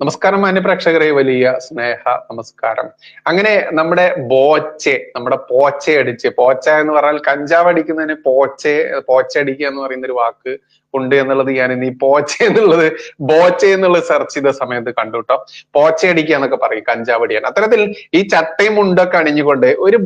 നമസ്കാരം മാന്യ പ്രേക്ഷകരെ, വലിയ സ്നേഹ നമസ്കാരം. അങ്ങനെ നമ്മുടെ പോച്ചയടിച്ച്, പോച്ച എന്ന് പറഞ്ഞാൽ കഞ്ചാവ് അടിക്കുന്നതിന് പോച്ചയടിക്കുക എന്ന് പറയുന്ന ഒരു വാക്ക് ഉണ്ട് എന്നുള്ളത് ഞാൻ ഇന്ന് ഈ ബോച്ച എന്നുള്ളത് സെർച്ച് ചെയ്ത സമയത്ത് കണ്ടു കേട്ടോ. പോച്ചയടിക്കുക എന്നൊക്കെ പറയും കഞ്ചാവ് അടിയാൻ. അത്തരത്തിൽ ഈ ചട്ടയും മുണ്ടൊക്കെ അണിഞ്ഞുകൊണ്ട് ഒരു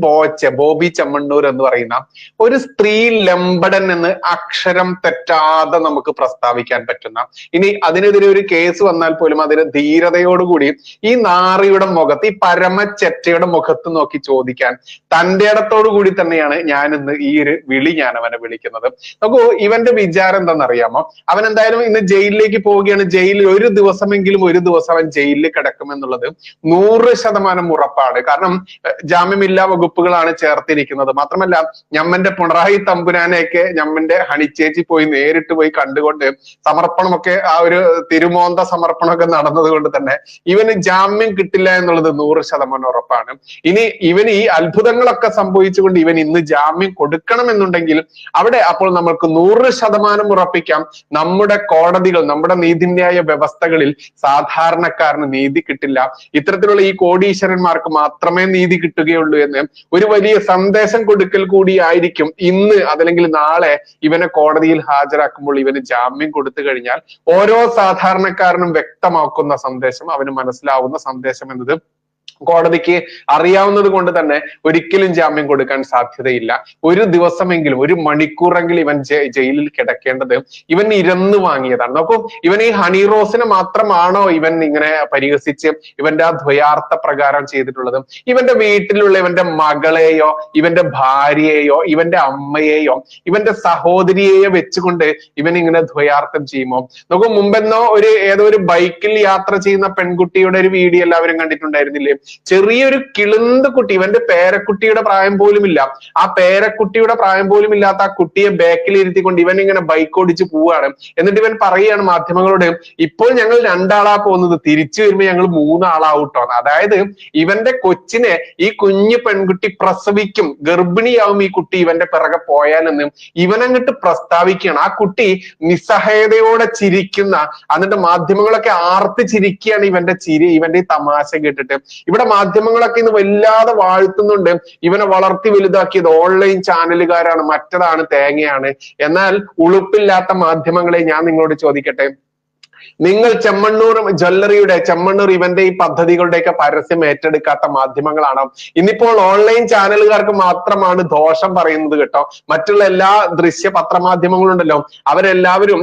ബോബി ചെമ്മണ്ണൂർ എന്ന് പറയുന്ന ഒരു സ്ത്രീ ലംബടൻ എന്ന് അക്ഷരം തെറ്റാതെ നമുക്ക് പ്രസ്താവിക്കാൻ പറ്റുന്ന, ഇനി അതിനെതിരെ ഒരു കേസ് വന്നാൽ പോലും അതിന് ധീരതയോടുകൂടി ഈ നാറിയുടെ മുഖത്ത്, ഈ പരമച്ചെറ്റയുടെ മുഖത്ത് നോക്കി ചോദിക്കാൻ തന്റെ ഇടത്തോടു കൂടി തന്നെയാണ് ഞാൻ ഇന്ന് ഈ ഒരു ഞാൻ അവനെ വിളിക്കുന്നത്. നോക്കൂ, ഇവന്റെ വിചാരം എന്താണെന്നറിയാമോ? അവൻ എന്തായാലും ഇന്ന് ജയിലിലേക്ക് പോവുകയാണ്. ജയിലിൽ ഒരു ദിവസം അവൻ ജയിലിൽ കിടക്കുമെന്നുള്ളത് 100% ഉറപ്പാണ്. കാരണം ജാമ്യമില്ലാ വകുപ്പുകളാണ് ചേർത്തിരിക്കുന്നത്. മാത്രമല്ല, ഞമ്മന്റെ പിണറായി തമ്പുരാനെയൊക്കെ ഞമ്മന്റെ ഹണിച്ചേച്ചി നേരിട്ട് പോയി കണ്ടുകൊണ്ട് സമർപ്പണമൊക്കെ, ആ ഒരു തിരുമോന്ത സമർപ്പണമൊക്കെ നടന്നത് കൊണ്ട് തന്നെ ഇവന് ജാമ്യം കിട്ടില്ല എന്നുള്ളത് 100% ഉറപ്പാണ്. ഇനി ഇവന് ഈ അത്ഭുതങ്ങളൊക്കെ സംഭവിച്ചുകൊണ്ട് ഇവൻ ഇന്ന് ജാമ്യം കൊടുക്കണമെന്നുണ്ടെങ്കിൽ അവിടെ അപ്പോൾ നമ്മൾക്ക് 100% ഉറപ്പിക്കാം, നമ്മുടെ കോടതികൾ, നമ്മുടെ നീതിന്യായ വ്യവസ്ഥകളിൽ സാധാരണക്കാരന് നീതി കിട്ടില്ല. ഇത്തരത്തിലുള്ള ഈ കോടീശ്വരന്മാർക്ക് മാത്രമേ നീതി കിട്ടുകയുള്ളൂ എന്ന് ഒരു വലിയ സന്ദേശം കൊടുക്കൽ കൂടി ആയിരിക്കും ഇന്ന്, അതല്ലെങ്കിൽ നാളെ ഇവനെ കോടതിയിൽ ഹാജരാക്കുമ്പോൾ ഇവന് ജാമ്യം കൊടുത്തു കഴിഞ്ഞാൽ ഓരോ സാധാരണക്കാരനും വ്യക്തമാക്കുന്ന സന്ദേശം, അവന് മനസ്സിലാവുന്ന സന്ദേശം എന്നത് കോടതിക്ക് അറിയാവുന്നത് കൊണ്ട് തന്നെ ഒരിക്കലും ജാമ്യം കൊടുക്കാൻ സാധ്യതയില്ല. ഒരു ദിവസമെങ്കിലും, ഒരു മണിക്കൂറെങ്കിലും ഇവൻ ജയിലിൽ കിടക്കേണ്ടത് ഇവൻ ഇരന്നു വാങ്ങിയതാണ്. നോക്കൂ, ഇവൻ ഈ ഹണി റോസിനെ മാത്രമാണോ ഇവൻ ഇങ്ങനെ പരിഹസിച്ച് ഇവന്റെ ആ ദ്വയാർത്ഥ പ്രകാരം ചെയ്തിട്ടുള്ളത്? ഇവന്റെ വീട്ടിലുള്ള ഇവന്റെ മകളെയോ, ഇവന്റെ ഭാര്യയെയോ, ഇവന്റെ അമ്മയെയോ, ഇവന്റെ സഹോദരിയെയോ വെച്ചുകൊണ്ട് ഇവൻ ഇങ്ങനെ ദ്വയാർത്ഥം ചെയ്യുമോ? നോക്കൂ, മുമ്പെന്നോ ഏതോ ഒരു ബൈക്കിൽ യാത്ര ചെയ്യുന്ന പെൺകുട്ടിയുടെ ഒരു വീഡിയോ എല്ലാവരും കണ്ടിട്ടുണ്ടായിരുന്നില്ലേ? ചെറിയൊരു കിളുന്ത് കുട്ടി, ഇവന്റെ പേരക്കുട്ടിയുടെ പ്രായം പോലും ഇല്ല. ആ പേരക്കുട്ടിയുടെ പ്രായം പോലും ഇല്ലാത്ത ആ കുട്ടിയെ ബാക്കിൽ ഇരുത്തിക്കൊണ്ട് ഇവൻ ഇങ്ങനെ ബൈക്ക് ഓടിച്ച് പോവുകയാണ്. എന്നിട്ട് ഇവൻ പറയുകയാണ് മാധ്യമങ്ങളോട്, ഇപ്പോൾ ഞങ്ങൾ 2 ആളാ പോകുന്നത്, തിരിച്ചു വരുമ്പോ ഞങ്ങൾ 3 ആളാവൂട്ടോ. അതായത് ഇവന്റെ കൊച്ചിനെ ഈ കുഞ്ഞു പെൺകുട്ടി പ്രസവിക്കും, ഗർഭിണിയാവും ഈ കുട്ടി ഇവന്റെ പിറകെ പോയാലെന്ന് ഇവനങ്ങോട്ട് പ്രസ്താവിക്കുകയാണ്. ആ കുട്ടി നിസ്സഹായതയോടെ ചിരിക്കുന്ന, എന്നിട്ട് മാധ്യമങ്ങളൊക്കെ ആർത്ത് ചിരിക്കുകയാണ് ഇവന്റെ ചിരി, ഇവന്റെ ഈ തമാശ കേട്ടിട്ട്. ഇവിടെ മാധ്യമങ്ങളൊക്കെ ഇന്ന് വല്ലാതെ വാഴ്ത്തുന്നുണ്ട്, ഇവനെ വളർത്തി വലുതാക്കിയത് ഓൺലൈൻ ചാനലുകാരാണ്, മറ്റതാണ് തേങ്ങയാണ്. എന്നാൽ ഉളുപ്പില്ലാത്ത മാധ്യമങ്ങളെ ഞാൻ നിങ്ങളോട് ചോദിക്കട്ടെ, നിങ്ങൾ ചെമ്മണ്ണൂർ ഇവന്റെ ഈ പദ്ധതികളുടെയൊക്കെ പരസ്യം ഏറ്റെടുക്കാത്ത മാധ്യമങ്ങളാണോ? ഇന്നിപ്പോൾ ഓൺലൈൻ ചാനലുകാർക്ക് മാത്രമാണ് ദോഷം പറയുന്നത് കേട്ടോ. മറ്റുള്ള എല്ലാ ദൃശ്യ പത്രമാധ്യമങ്ങളുണ്ടല്ലോ, അവരെല്ലാവരും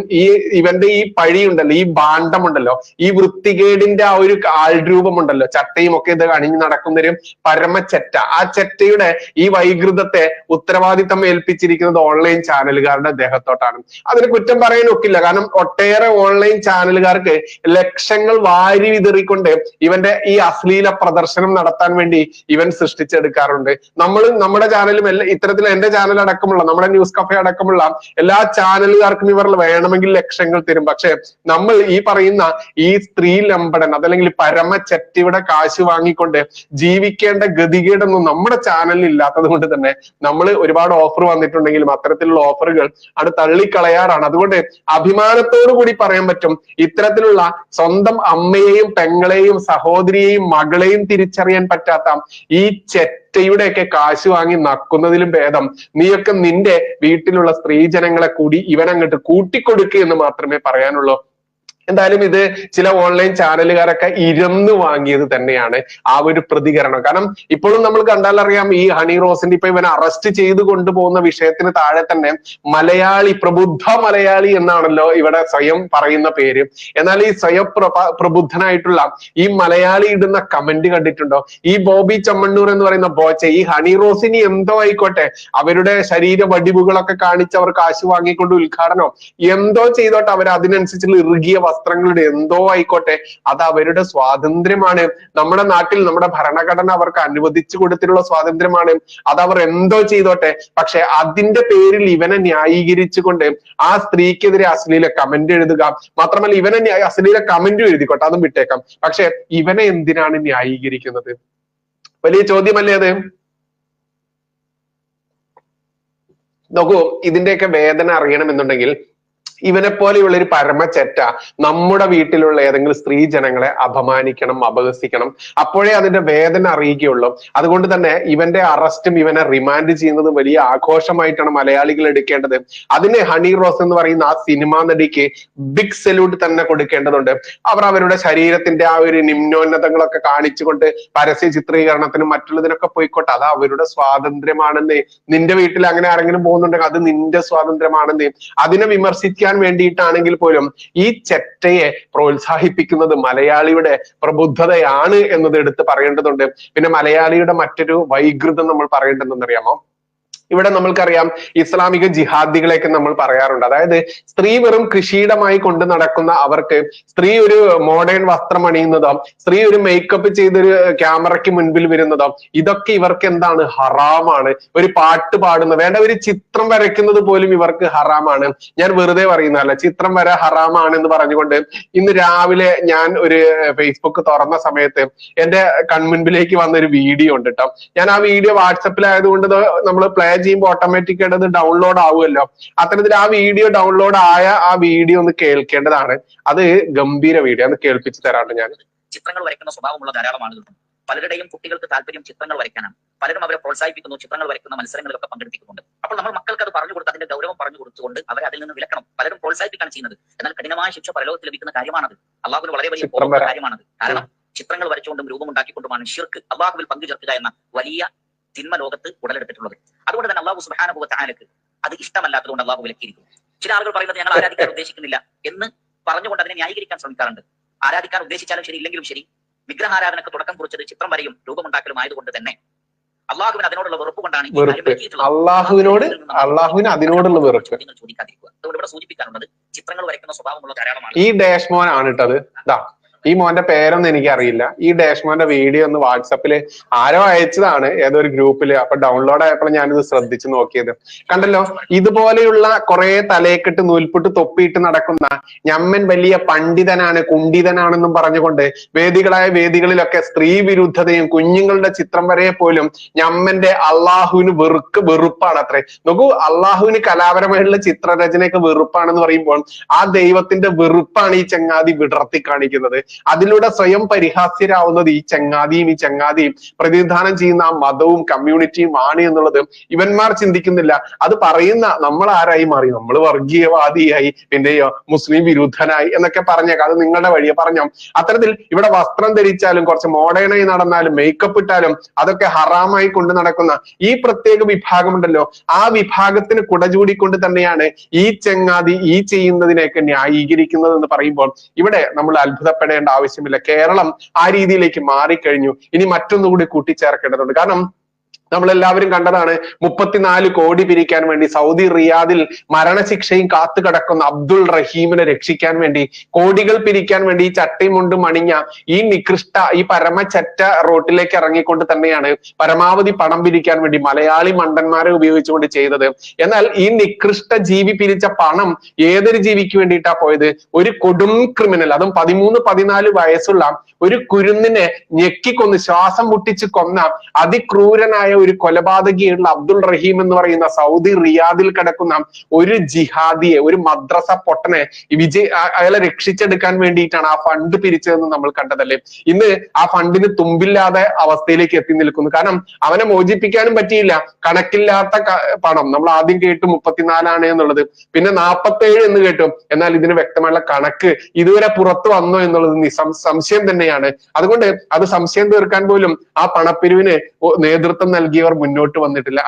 ഇവന്റെ ഈ പഴിയുണ്ടല്ലോ, ഈ ഭാണ്ഡമുണ്ടല്ലോ, ഈ വൃത്തികേടിന്റെ ആ ഒരു ആൾരൂപമുണ്ടല്ലോ, ചട്ടയും ഒക്കെ ഇത് അണിഞ്ഞു നടക്കുന്നൊരു പരമച്ചെറ്റ, ആ ചെറ്റയുടെ ഈ വൈകൃതത്തെ ഉത്തരവാദിത്തം ഏൽപ്പിച്ചിരിക്കുന്നത് ഓൺലൈൻ ചാനലുകാരുടെ ദേഹത്തോട്ടാണ്. അതിന് കുറ്റം പറയാൻ ഒക്കില്ല. കാരണം ഒട്ടേറെ ഓൺലൈൻ ചാനലുകാർക്ക് ലക്ഷങ്ങൾ വാരി വിതറിക്കൊണ്ട് ഇവന്റെ ഈ അശ്ലീല പ്രദർശനം നടത്താൻ വേണ്ടി ഇവൻ സൃഷ്ടിച്ചെടുക്കാറുണ്ട്. നമ്മുടെ ചാനലും ഇത്തരത്തിൽ എന്റെ ചാനൽ അടക്കമുള്ള, നമ്മുടെ ന്യൂസ് കഫേ അടക്കമുള്ള എല്ലാ ചാനലുകാർക്കും ഇവർ വേണമെങ്കിൽ ലക്ഷങ്ങൾ തരും. പക്ഷെ നമ്മൾ ഈ പറയുന്ന ഈ സ്ത്രീ ലംബടൻ, അതല്ലെങ്കിൽ പരമച്ചെറ്റയുടെ കാശ് വാങ്ങിക്കൊണ്ട് ജീവിക്കേണ്ട ഗതികേടൊന്നും നമ്മുടെ ചാനലിൽ ഇല്ലാത്തത് കൊണ്ട് തന്നെ നമ്മൾ ഒരുപാട് ഓഫർ വന്നിട്ടുണ്ടെങ്കിലും അത്തരത്തിലുള്ള ഓഫറുകൾ അത് തള്ളിക്കളയാറാണ്. അതുകൊണ്ട് അഭിമാനത്തോടു കൂടി പറയാൻ പറ്റും, ഇത്തരത്തിലുള്ള സ്വന്തം അമ്മയെയും പെങ്ങളെയും സഹോദരിയെയും മകളെയും തിരിച്ചറിയാൻ പറ്റാത്ത ഈ ചെറ്റയുടെയൊക്കെ കാശ് വാങ്ങി നക്കുന്നതിലും ഭേദം നീയൊക്കെ നിന്റെ വീട്ടിലുള്ള സ്ത്രീജനങ്ങളെ കൂടി ഇവനങ്ങോട്ട് കൂട്ടിക്കൊടുക്കുക എന്ന് മാത്രമേ പറയാനുള്ളൂ. എന്തായാലും ഇത് ചില ഓൺലൈൻ ചാനലുകാരൊക്കെ ഇരുന്ന് വാങ്ങിയത് തന്നെയാണ് ആ ഒരു പ്രതികരണം. കാരണം ഇപ്പോഴും നമ്മൾ കണ്ടാൽ അറിയാം, ഈ ഹണി റോസിന്റെ ഇപ്പൊ ഇവൻ അറസ്റ്റ് ചെയ്ത് കൊണ്ടുപോകുന്ന വിഷയത്തിന് താഴെ തന്നെ പ്രബുദ്ധ മലയാളി എന്നാണല്ലോ ഇവിടെ സ്വയം പറയുന്ന പേര്. എന്നാൽ ഈ സ്വയം പ്രബുദ്ധനായിട്ടുള്ള ഈ മലയാളി ഇടുന്ന കമന്റ് കണ്ടിട്ടുണ്ടോ? ഈ ബോബി ചെമ്മണ്ണൂർ എന്ന് പറയുന്ന ബോച്ച, ഈ ഹണി റോസിന് എന്തോ ആയിക്കോട്ടെ, അവരുടെ ശരീര വടിവുകളൊക്കെ കാണിച്ച് അവർ കാശ് വാങ്ങിക്കൊണ്ട് ഉദ്ഘാടനം എന്തോ ചെയ്തോട്ടെ, അവർ അതിനനുസരിച്ചുള്ള ഇറുകിയ വസ്ത്രങ്ങളുടെ എന്തോ ആയിക്കോട്ടെ, അത് അവരുടെ സ്വാതന്ത്ര്യമാണ്. നമ്മുടെ നാട്ടിൽ നമ്മുടെ ഭരണഘടന അവർക്ക് അനുവദിച്ചു കൊടുത്തിട്ടുള്ള സ്വാതന്ത്ര്യമാണ്. അത് അവർ എന്തോ ചെയ്തോട്ടെ. പക്ഷെ അതിന്റെ പേരിൽ ഇവനെ ന്യായീകരിച്ചുകൊണ്ട് ആ സ്ത്രീക്കെതിരെ അശ്ലീല കമന്റ് എഴുതുക, മാത്രമല്ല ഇവനെ അശ്ലീല കമന്റും എഴുതിക്കോട്ടെ, അതും വിട്ടേക്കാം. പക്ഷെ ഇവനെ എന്തിനാണ് ന്യായീകരിക്കുന്നത്? വലിയ ചോദ്യമല്ലേ അത്? നോക്കൂ, ഇതിന്റെയൊക്കെ വേദന അറിയണമെന്നുണ്ടെങ്കിൽ ഇവനെ പോലെയുള്ള ഒരു പരമചെറ്റ നമ്മുടെ വീട്ടിലുള്ള ഏതെങ്കിലും സ്ത്രീ ജനങ്ങളെ അപമാനിക്കണം, അപഹസിക്കണം, അപ്പോഴേ അതിന്റെ വേദന അറിയുകയുള്ളൂ. അതുകൊണ്ട് തന്നെ ഇവന്റെ അറസ്റ്റും ഇവനെ റിമാൻഡ് ചെയ്യുന്നതും വലിയ ആഘോഷമായിട്ടാണ് മലയാളികൾ എടുക്കേണ്ടത്. അതിന് ഹണി റോസ് എന്ന് പറയുന്ന ആ സിനിമാ നടിക്ക് ബിഗ് സല്യൂട്ട് തന്നെ കൊടുക്കേണ്ടതുണ്ട്. അവർ അവരുടെ ശരീരത്തിന്റെ ആ ഒരു നിമ്നോന്നതങ്ങളൊക്കെ കാണിച്ചുകൊണ്ട് പരസ്യ ചിത്രീകരണത്തിനും മറ്റുള്ളതിനൊക്കെ പോയിക്കോട്ടെ, അത് അവരുടെ സ്വാതന്ത്ര്യമാണെന്ന്. നിന്റെ വീട്ടിൽ അങ്ങനെ ആരെങ്കിലും പോകുന്നുണ്ടെങ്കിൽ അത് നിന്റെ സ്വാതന്ത്ര്യമാണെന്ന്. അതിനെ വിമർശിക്കാൻ വേണ്ടിയിട്ടാണെങ്കിൽ പോലും ഈ ചെറ്റയെ പ്രോത്സാഹിപ്പിക്കുന്നത് മലയാളിയുടെ പ്രബുദ്ധതയാണ് എന്നത് എടുത്ത് പറയേണ്ടതുണ്ട്. പിന്നെ മലയാളിയുടെ മറ്റൊരു വൈകൃതം നമ്മൾ പറയേണ്ടതെന്നറിയാമോ? ഇവിടെ നമ്മൾക്കറിയാം ഇസ്ലാമിക ജിഹാദികളെയൊക്കെ നമ്മൾ പറയാറുണ്ട്. അതായത് സ്ത്രീ വെറും കൃഷിയിടമായി കൊണ്ട് നടക്കുന്ന അവർക്ക് സ്ത്രീ ഒരു മോഡേൺ വസ്ത്രം അണിയുന്നതോ സ്ത്രീ ഒരു മേക്കപ്പ് ചെയ്തൊരു ക്യാമറയ്ക്ക് മുൻപിൽ വരുന്നതോ ഇതൊക്കെ ഇവർക്ക് എന്താണ്? ഹറാമാണ്. ഒരു പാട്ട് പാടുന്ന വേണ്ട ഒരു ചിത്രം വരയ്ക്കുന്നത് പോലും ഇവർക്ക് ഹറാമാണ്. ഞാൻ വെറുതെ പറയുന്നതല്ല, ചിത്രം വര ഹറാമാണ് എന്ന് പറഞ്ഞുകൊണ്ട് ഇന്ന് രാവിലെ ഞാൻ ഒരു ഫേസ്ബുക്ക് തുറന്ന സമയത്ത് എന്റെ കൺമുൻപിലേക്ക് വന്ന ഒരു വീഡിയോ ഉണ്ട് കേട്ടോ. ഞാൻ ആ വീഡിയോ വാട്സപ്പിലായതുകൊണ്ട് നമ്മൾ പ്ലേ ചെയ്യുമ്പോൾ ഓട്ടോമാറ്റിക് ആയിട്ട് അത് ഡൗൺലോഡ് ആവുമല്ലോ. അത്തരത്തിൽ ആ വീഡിയോ ഡൗൺലോഡ് ആയ ആ വീഡിയോ ഒന്ന് കേൾക്കേണ്ടതാണ്. അത് ഗംഭീര വീഡിയോ, ഒന്ന് കേൾപ്പിച്ചു തരാണ്ട് ഞാൻ. ചിത്രങ്ങൾ വരയ്ക്കുന്ന സ്വഭാവമുള്ള ധാരാളം ആളുകളുണ്ട്. പലരുടെയും കുട്ടികൾക്ക് താല്പര്യം ചിത്രങ്ങൾ വരയ്ക്കാനാണ്. പലരും അവരെ പ്രോത്സാഹിപ്പിക്കുന്നു, ചിത്രങ്ങൾ വരയ്ക്കുന്ന മത്സരങ്ങളിലൊക്കെ പങ്കെടുപ്പിക്കുന്നുണ്ട്. അപ്പോൾ നമ്മൾ മക്കൾക്ക് അത് പറഞ്ഞു കൊടുത്ത് അതിന്റെ ഗൗരവം പറഞ്ഞു കൊടുത്തുകൊണ്ട് അവരെ അതിൽ നിന്ന് വിലക്കണം. പലരും പ്രോത്സാഹിപ്പിക്കാണ് ചെയ്യുന്നത്. എന്നാൽ കഠിനമായ ശിക്ഷ പരലോകത്ത് ലഭിക്കുന്ന കാര്യമാണത്. അള്ളാഹുവിന് വളരെ വലിയ കാര്യമാണത്. കാരണം ചിത്രങ്ങൾ വരച്ചുകൊണ്ടും രൂപമുണ്ടാക്കിക്കൊണ്ടുമാണ് ഷിർക്ക്, അള്ളാഹുവിൽ പങ്കുചേർക്കുക എന്ന വലിയ തിന്മ ലോകത്ത് ഉടലെടുത്തിട്ടുള്ളത്. അതുകൊണ്ട് തന്നെ അള്ളാഹു സുബ്ഹാനഹു വ തആലക്ക് അത് ഇഷ്ടമല്ലാത്തതുകൊണ്ട് അള്ളാഹു വിലക്കിയിരിക്കുന്നു. ചില ആളുകൾ പറയുന്നത് ഞങ്ങൾ ആരാധിക്കാൻ ഉദ്ദേശിക്കുന്നില്ല എന്ന് പറഞ്ഞുകൊണ്ട് അതിനെ ന്യായീകരിക്കാൻ ശ്രമിക്കാറുണ്ട്. ആരാധിക്കാൻ ഉദ്ദേശിച്ചാലും ശരി, ഇല്ലെങ്കിലും ശരി, വിഗ്രഹാരാധനക്ക് തുടക്കം കുറിച്ചത് ചിത്രം വരയും രൂപമുണ്ടാക്കലും ആയതുകൊണ്ട് തന്നെ അള്ളാഹുവിന് അതിനോടുള്ള വെറുപ്പ് കൊണ്ടാണ് അള്ളാഹുവിന് അതിനോടുള്ള വെറുപ്പ് ചോദിക്കാതിരിക്കുക. അതുകൊണ്ട് ഇവിടെ സൂചിപ്പിക്കാറുള്ളത് ചിത്രങ്ങൾ വരയ്ക്കുന്ന സ്വഭാവമുള്ള ധാരാളമാണ്. ഈ ഡാഷ്മോൻ ആണ് ഇട്ടത്. ഈ മോന്റെ പേരൊന്നും എനിക്കറിയില്ല. ഈ ഡാഷ്മോന്റെ വീഡിയോ ഒന്ന് വാട്സപ്പില് ആരോ അയച്ചതാണ്, ഏതോ ഒരു ഗ്രൂപ്പില്. അപ്പൊ ഡൗൺലോഡ് ആയപ്പോൾ ഞാനിത് ശ്രദ്ധിച്ചു നോക്കിയത്. കണ്ടല്ലോ, ഇതുപോലെയുള്ള കുറെ തലയെക്കെട്ട് നൂൽപുട്ട് തൊപ്പിയിട്ട് നടക്കുന്ന ഞമ്മൻ വലിയ പണ്ഡിതനാണ്, കുണ്ഠിതനാണെന്നും പറഞ്ഞുകൊണ്ട് വേദികളിലൊക്കെ സ്ത്രീ വിരുദ്ധതയും കുഞ്ഞുങ്ങളുടെ ചിത്രം വരെ പോലും ഞമ്മന്റെ അള്ളാഹുവിന് വെറുപ്പാണ് അത്രേ. നോക്കൂ, അള്ളാഹുവിന് കലാപരമായിട്ടുള്ള ചിത്രരചനയൊക്കെ വെറുപ്പാണെന്ന് പറയുമ്പോൾ ആ ദൈവത്തിന്റെ വെറുപ്പാണ് ഈ ചങ്ങാതി വിടർത്തി കാണിക്കുന്നത്. അതിലൂടെ സ്വയം പരിഹാസ്യരാവുന്നത് ഈ ചങ്ങാതിയും പ്രതിനിധാനം ചെയ്യുന്ന ആ മതവും കമ്മ്യൂണിറ്റിയും ആണ് എന്നുള്ളത് ഇവന്മാർ ചിന്തിക്കുന്നില്ല. അത് പറയുന്ന നമ്മൾ ആരായി മാറി? നമ്മൾ വർഗീയവാദിയായി, പിന്നെയോ മുസ്ലിം വിരുദ്ധനായി എന്നൊക്കെ പറഞ്ഞേക്കാം. അത് നിങ്ങളുടെ വഴിയെ പറഞ്ഞോ. അത്തരത്തിൽ ഇവിടെ വസ്ത്രം ധരിച്ചാലും കുറച്ച് മോഡേണായി നടന്നാലും മേക്കപ്പ് ഇട്ടാലും അതൊക്കെ ഹറാമായി കൊണ്ട് നടക്കുന്ന ഈ പ്രത്യേക വിഭാഗമുണ്ടല്ലോ, ആ വിഭാഗത്തിന് കുടചൂടിക്കൊണ്ട് തന്നെയാണ് ഈ ചങ്ങാതി ഈ ചെയ്യുന്നതിനെയൊക്കെ ന്യായീകരിക്കുന്നത് എന്ന് പറയുമ്പോൾ ഇവിടെ നമ്മൾ അത്ഭുതപ്പെടേണ്ട ആവശ്യമില്ല. കേരളം ആ രീതിയിലേക്ക് മാറിക്കഴിഞ്ഞു. ഇനി മറ്റൊന്നുകൂടി കൂട്ടിച്ചേർക്കേണ്ടതുണ്ട്. കാരണം നമ്മളെല്ലാവരും കണ്ടതാണ് 34 കോടി പിരിക്കാൻ വേണ്ടി സൗദി റിയാദിൽ മരണശിക്ഷയും കാത്തു കിടക്കുന്ന അബ്ദുൾ റഹീമിനെ രക്ഷിക്കാൻ വേണ്ടി കോടികൾ പിരിക്കാൻ വേണ്ടി ഈ ചട്ടയും മുണ്ടും അണിഞ്ഞ ഈ നികൃഷ്ട ഈ പരമചറ്റ റോട്ടിലേക്ക് ഇറങ്ങിക്കൊണ്ട് തന്നെയാണ് പരമാവധി പണം പിരിക്കാൻ വേണ്ടി മലയാളി മണ്ടന്മാരെ ഉപയോഗിച്ചുകൊണ്ട് ചെയ്തത്. എന്നാൽ ഈ നികൃഷ്ട ജീവി പിരിച്ച പണം ഏതൊരു ജീവിക്ക് വേണ്ടിയിട്ടാ പോയത്? ഒരു കൊടും ക്രിമിനൽ, അതും 13-14 വയസ്സുള്ള ഒരു കുരുന്നിനെ ഞെക്കിക്കൊന്ന് ശ്വാസം മുട്ടിച്ച് കൊന്ന അതിക്രൂരനായ ഒരു കൊലപാതകിയുള്ള അബ്ദുൾ റഹീം എന്ന് പറയുന്ന സൗദി റിയാദിൽ കിടക്കുന്ന ഒരു ജിഹാദിയെ, ഒരു മദ്രസ പൊട്ടനെ അയാളെ രക്ഷിച്ചെടുക്കാൻ വേണ്ടിയിട്ടാണ് ആ ഫണ്ട് പിരിച്ചതെന്ന് നമ്മൾ കണ്ടതല്ലേ. ഇന്ന് ആ ഫണ്ടിന് തുമ്പില്ലാതെ അവസ്ഥയിലേക്ക് എത്തി നിൽക്കുന്നു. കാരണം അവനെ മോചിപ്പിക്കാനും പറ്റിയില്ല. കണക്കില്ലാത്ത പണം നമ്മൾ ആദ്യം കേട്ടു 34 എന്നുള്ളത്, പിന്നെ 47 എന്ന് കേട്ടു. എന്നാൽ ഇതിന് വ്യക്തമായുള്ള കണക്ക് ഇതുവരെ പുറത്തു വന്നോ എന്നുള്ളത് സംശയം തന്നെയാണ്. അതുകൊണ്ട് അത് സംശയം തീർക്കാൻ പോലും ആ പണപ്പിരിവിന് നേതൃത്വം നൽകിയവർ മുന്നോട്ട് വന്നിട്ടില്ല.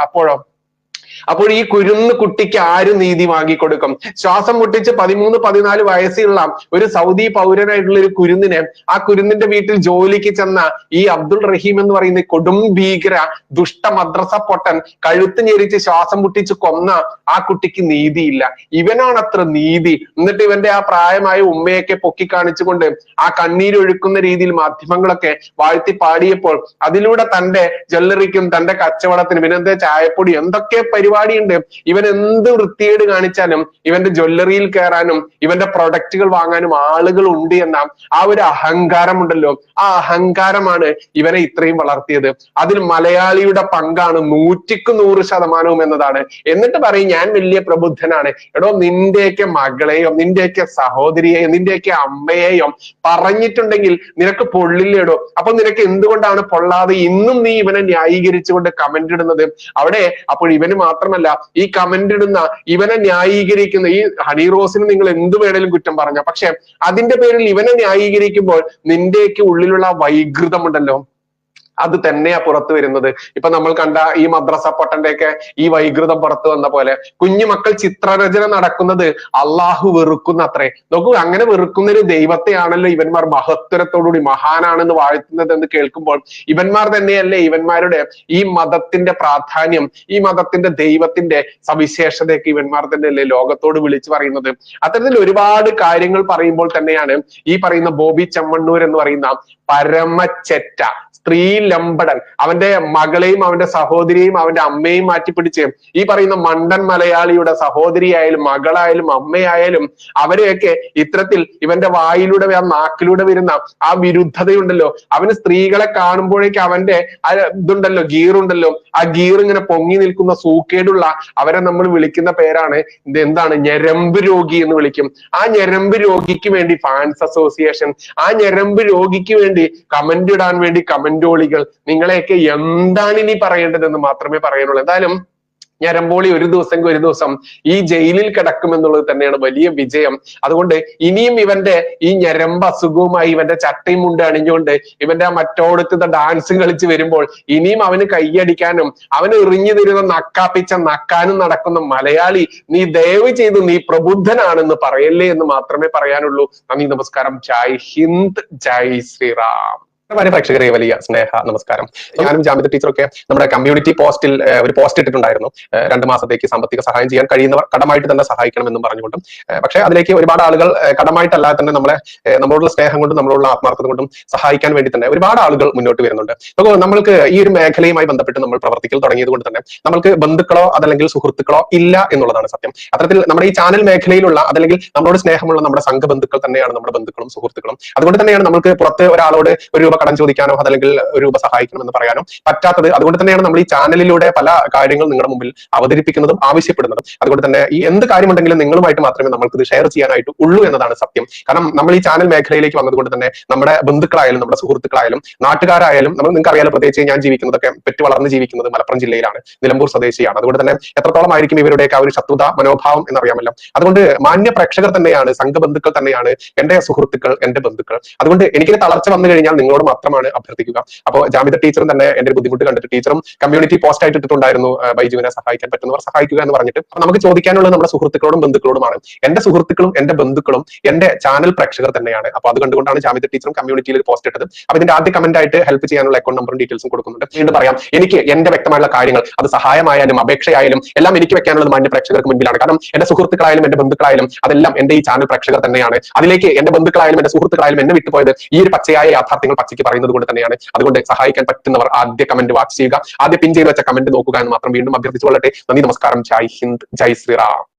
അപ്പോൾ ഈ കുരുന്ന് കുട്ടിക്ക് ആര് നീതി വാങ്ങിക്കൊടുക്കും? ശ്വാസം മുട്ടിച്ച് 13-14 വയസ്സുള്ള ഒരു സൗദി പൗരനായിട്ടുള്ള ഒരു കുരുന്നിനെ, ആ കുരുന്നിന്റെ വീട്ടിൽ ജോലിക്ക് ചെന്ന ഈ അബ്ദുൾ റഹീം എന്ന് പറയുന്ന കൊടും ഭീകര ദുഷ്ട മദ്രസ പൊട്ടൻ കഴുത്ത് ഞെരിച്ച് ശ്വാസം മുട്ടിച്ച് കൊന്ന ആ കുട്ടിക്ക് നീതിയില്ല. ഇവനാണത്ര നീതി. എന്നിട്ട് ഇവന്റെ ആ പ്രായമായ ഉമ്മയൊക്കെ പൊക്കി കാണിച്ചുകൊണ്ട് ആ കണ്ണീരൊഴുക്കുന്ന രീതിയിൽ മാധ്യമങ്ങളൊക്കെ വാഴ്ത്തി പാടിയപ്പോൾ അതിലൂടെ തന്റെ ജ്വല്ലറിക്കും തന്റെ കച്ചവടത്തിനും പിന്നെന്താ ചായപ്പൊടി എന്തൊക്കെ പരിപാടി പരിപാടിയുണ്ട്. ഇവൻ എന്ത് വൃത്തികേട് കാണിച്ചാലും ഇവന്റെ ജ്വല്ലറിയിൽ കയറാനും ഇവന്റെ പ്രൊഡക്റ്റുകൾ വാങ്ങാനും ആളുകൾ ഉണ്ട് എന്ന ആ ഒരു അഹങ്കാരം ഉണ്ടല്ലോ, ആ അഹങ്കാരമാണ് ഇവനെ ഇത്രയും വളർത്തിയത്. അതിൽ മലയാളിയുടെ പങ്കാണ് 100% എന്നതാണ്. എന്നിട്ട് പറയും ഞാൻ വലിയ പ്രബുദ്ധനാണ്. എടോ, നിന്റെയൊക്കെ മകളെയോ നിന്റെയൊക്കെ സഹോദരിയെയോ നിന്റെയൊക്കെ അമ്മയെയോ പറഞ്ഞിട്ടുണ്ടെങ്കിൽ നിനക്ക് പൊള്ളില്ലേടോ? അപ്പൊ നിനക്ക് എന്തുകൊണ്ടാണ് പൊള്ളാതെ ഇന്നും നീ ഇവനെ ന്യായീകരിച്ചുകൊണ്ട് കമന്റ് ഇടുന്നത്? അവിടെ അപ്പോൾ ഇവന് മാത്രമല്ല, ഈ കമന്റ് ഇടുന്ന ഇവനെ ന്യായീകരിക്കുന്ന ഈ ഹണി റോസിന് നിങ്ങൾ എന്ത് വേണേലും കുറ്റം പറഞ്ഞ, പക്ഷെ അതിന്റെ പേരിൽ ഇവനെ ന്യായീകരിക്കുമ്പോൾ നിന്റെയൊക്കെ ഉള്ളിലുള്ള വൈകൃതമുണ്ടല്ലോ, അത് തന്നെയാ പുറത്തു വരുന്നത്. ഇപ്പൊ നമ്മൾ കണ്ട ഈ മദ്രസ പൊട്ടന്റെയൊക്കെ ഈ വൈകൃതം പുറത്തു വന്ന പോലെ കുഞ്ഞു മക്കൾ ചിത്രരചന നടക്കുന്നത് അള്ളാഹു വെറുക്കുന്ന അത്രേ. നോക്കൂ, അങ്ങനെ വെറുക്കുന്ന ഒരു ദൈവത്തെയാണല്ലോ ഇവന്മാർ മഹത്വരത്തോടുകൂടി മഹാനാണെന്ന് വാഴ്ത്തുന്നത് എന്ന് കേൾക്കുമ്പോൾ ഇവന്മാർ തന്നെയല്ലേ ഇവന്മാരുടെ ഈ മതത്തിന്റെ പ്രാധാന്യം, ഈ മതത്തിന്റെ ദൈവത്തിന്റെ സവിശേഷതയൊക്കെ ഇവന്മാർ തന്നെയല്ലേ ലോകത്തോട് വിളിച്ചു പറയുന്നത്? അത്തരത്തിൽ ഒരുപാട് കാര്യങ്ങൾ പറയുമ്പോൾ തന്നെയാണ് ഈ പറയുന്ന ബോബി ചെമ്മണ്ണൂർ എന്ന് പറയുന്ന പരമച്ചെറ്റ സ്ത്രീ ലംബടൻ അവന്റെ മകളെയും അവന്റെ സഹോദരിയെയും അവന്റെ അമ്മയെയും മാറ്റിപ്പിടിച്ച് ഈ പറയുന്ന മണ്ടൻ മലയാളിയുടെ സഹോദരിയായാലും മകളായാലും അമ്മയായാലും അവരെയൊക്കെ ഇത്തരത്തിൽ ഇവന്റെ വായിലൂടെ ആ നാക്കിലൂടെ വരുന്ന ആ വിരുദ്ധതയുണ്ടല്ലോ, അവന് സ്ത്രീകളെ കാണുമ്പോഴേക്ക് അവന്റെ ഇതുണ്ടല്ലോ, ഗീറുണ്ടല്ലോ, ആ ഗീർ ഇങ്ങനെ പൊങ്ങി നിൽക്കുന്ന സൂക്കേടുള്ള അവരെ നമ്മൾ വിളിക്കുന്ന പേരാണ് എന്താണ്, ഞരമ്പ് രോഗി എന്ന് വിളിക്കും. ആ ഞരമ്പ് രോഗിക്ക് വേണ്ടി ഫാൻസ് അസോസിയേഷൻ, ആ ഞരമ്പ് രോഗിക്ക് വേണ്ടി കമന്റ് ഇടാൻ വേണ്ടി കമന്റോളികൾ, നിങ്ങളെയൊക്കെ എന്താണ് ഇനി പറയേണ്ടതെന്ന് മാത്രമേ പറയാനുള്ളൂ. എന്തായാലും ഞരമ്പോളി ഒരു ദിവസം ഈ ജയിലിൽ കിടക്കുമെന്നുള്ളത് തന്നെയാണ് വലിയ വിജയം. അതുകൊണ്ട് ഇനിയും ഇവന്റെ ഈ ഞരമ്പ് അസുഖവുമായി ഇവന്റെ ചട്ടയും മുണ്ട് അണിഞ്ഞുകൊണ്ട് ഇവന്റെ ആ മറ്റോടത്ത് ഡാൻസും കളിച്ച് വരുമ്പോൾ ഇനിയും അവന് കൈയടിക്കാനും അവന് എറിഞ്ഞു തരുന്ന നക്കാപ്പിച്ച നക്കാനും നടക്കുന്ന മലയാളി, നീ ദയവ് ചെയ്ത് നീ പ്രബുദ്ധനാണെന്ന് പറയല്ലേ എന്ന് മാത്രമേ പറയാനുള്ളൂ. നന്ദി, നമസ്കാരം. ജയ് ഹിന്ദ്, ജയ് ശ്രീറാം. പ്രേക്ഷകരെ വലിയ സ്നേഹ നമസ്കാരം. ഞാനും ജാമിദ ടീച്ചറൊക്കെ നമ്മുടെ കമ്മ്യൂണിറ്റി പോസ്റ്റിൽ ഒരു പോസ്റ്റ് ഇട്ടിട്ടുണ്ടായിരുന്നു, 2 മാസത്തേക്ക് സാമ്പത്തിക സഹായം ചെയ്യാൻ കഴിയുന്നവർ കടമായിട്ട് തന്നെ സഹായിക്കണമെന്നും പറഞ്ഞുകൊണ്ടും. പക്ഷെ അതിലേക്ക് ഒരുപാട് ആളുകൾ കടമായിട്ടല്ലാതെ തന്നെ നമ്മളോടുള്ള സ്നേഹം കൊണ്ടും നമ്മളോടുള്ള ആത്മാർത്ഥത കൊണ്ടും സഹായിക്കാൻ വേണ്ടി തന്നെ ഒരുപാട് ആളുകൾ മുന്നോട്ട് വരുന്നുണ്ട്. അപ്പോൾ നമ്മൾക്ക് ഈ ഒരു മേഖലയുമായി ബന്ധപ്പെട്ട് നമ്മൾ പ്രവർത്തിക്കൽ തുടങ്ങിയത് കൊണ്ട് തന്നെ നമ്മൾക്ക് ബന്ധുക്കളോ അതല്ലെങ്കിൽ സുഹൃത്തുക്കളോ ഇല്ല എന്നുള്ളതാണ് സത്യം. അത്തരത്തിൽ നമ്മുടെ ഈ ചാനൽ മേഖലയിലുള്ള അതല്ലെങ്കിൽ നമ്മളോട് സ്നേഹമുള്ള നമ്മുടെ സംഘബന്ധുക്കൾ തന്നെയാണ് നമ്മുടെ ബന്ധുക്കളും സുഹൃത്തുക്കളും. അതുകൊണ്ട് തന്നെയാണ് നമുക്ക് പുറത്ത് ഒരാളോട് ഒരു രൂപ കടം ചോദിക്കാനോ അതല്ലെങ്കിൽ ഒരു രൂപ സഹായിക്കണമെന്ന് പറയാനോ പറ്റാത്തത്. അതുകൊണ്ട് തന്നെയാണ് നമ്മൾ ഈ ചാനലിലൂടെ പല കാര്യങ്ങൾ നിങ്ങളുടെ മുമ്പിൽ അവതരിപ്പിക്കുന്നതും ആവശ്യപ്പെടുന്നതും. അതുകൊണ്ട് തന്നെ ഈ എന്ത് കാര്യമുണ്ടെങ്കിലും നിങ്ങളുമായിട്ട് മാത്രമേ നമ്മൾക്ക് ഇത് ഷെയർ ചെയ്യാനായിട്ട് ഉള്ളൂ എന്നതാണ് സത്യം. കാരണം നമ്മൾ ഈ ചാനൽ മേഖലയിലേക്ക് വന്നതുകൊണ്ട് തന്നെ നമ്മുടെ ബന്ധുക്കളായാലും നമ്മുടെ സുഹൃത്തുക്കളായാലും നാട്ടുകാരായാലും നിങ്ങൾക്ക് അറിയാലോ, പ്രത്യേകിച്ച് ഞാൻ ജീവിക്കുന്നതൊക്കെ പെറ്റു വളർന്ന് ജീവിക്കുന്നത് മലപ്പുറം ജില്ലയിലാണ്, നിലമ്പൂർ സ്വദേശിയാണ്. അതുകൊണ്ട് തന്നെ എത്രത്തോളം ആയിരിക്കും ഇവരുടെയൊക്കെ ആ ഒരു ശത്രുത മനോഭാവം എന്നറിയാമല്ലോ. അതുകൊണ്ട് മാന്യ പ്രേക്ഷകർ തന്നെയാണ്, സംഘബന്ധുക്കൾ തന്നെയാണ് എന്റെ സുഹൃത്തുക്കൾ, എന്റെ ബന്ധുക്കൾ. അതുകൊണ്ട് എനിക്കിത് തളർച്ച വന്നു കഴിഞ്ഞാൽ നിങ്ങളോട് മാത്രമാണ് അഭ്യർത്ഥിക്കുക. അപ്പോൾ ജാമിദ ടീച്ചറും തന്നെ എന്റെ ബുദ്ധിമുട്ട് കണ്ടിട്ട് ടീച്ചറും കമ്മ്യൂണിറ്റി പോസ്റ്റ് ആയിട്ട് ഇട്ടിട്ടുണ്ടായിരുന്നു, ബൈജുവിനെ സഹായിക്കാൻ പറ്റുന്നവർ സഹായിക്കുക എന്ന് പറഞ്ഞിട്ട്. നമുക്ക് ചോദിക്കാനുള്ളത് നമ്മുടെ സുഹൃത്തുക്കളോടും ബന്ധുക്കളോടുമാണ്. എന്റെ സുഹൃത്തുക്കളും എന്റെ ബന്ധുക്കളും എന്റെ ചാനൽ പ്രേക്ഷകർ തന്നെയാണ്. അപ്പൊ അത് കണ്ടുകൊണ്ടാണ് ജാമിദ ടീച്ചറും കമ്മ്യൂണിറ്റിയിൽ പോസ്റ്റ് ഇട്ടത്. അപ്പൊ ഇതിന്റെ ആദ്യ കമന്റ് ആയിട്ട് ഹെൽപ്പ് ചെയ്യാനുള്ള അക്കൗണ്ട് നമ്പറും ഡീറ്റെയിൽസും കൊടുക്കുന്നുണ്ട്. വീണ്ടും പറയാം, എനിക്ക് എന്റെ വ്യക്തമായുള്ള കാര്യങ്ങൾ, അത് സഹായമായാലും അപേക്ഷയായാലും എല്ലാം എനിക്ക് വെക്കാനുള്ളത് മാന്യ പ്രേക്ഷകർക്ക് മുൻപിലാണ്. കാരണം എന്റെ സുഹൃത്തുക്കളായാലും എന്റെ ബന്ധുക്കളായാലും അതെല്ലാം എന്റെ ഈ ചാനൽ പ്രേക്ഷകർ തന്നെയാണ്. അതിലേക്ക് എന്റെ ബന്ധുക്കളായാലും എന്റെ സുഹൃത്തുക്കളായാലും എന്നെ വിട്ടുപോയത് ഈ ഒരു പച്ചയായ യാഥാർത്ഥ്യങ്ങൾ പച്ചയ്ക്ക് പറയുന്നത് കൊണ്ട് തന്നെയാണ്. അതുകൊണ്ട് സഹായിക്കാൻ പറ്റുന്നവർ ആദ്യ കമന്റ് വാച്ച് ചെയ്യുക, ആദ്യ പിൻ ചെയ്ത് വെച്ച കമന്റ് നോക്കുക എന്ന് മാത്രം വീണ്ടും അഭ്യർത്ഥിച്ചു കൊള്ളട്ടെ. നന്ദി, നമസ്കാരം. ജയ് ഹിന്ദ്, ജയ് ശ്രീറാം.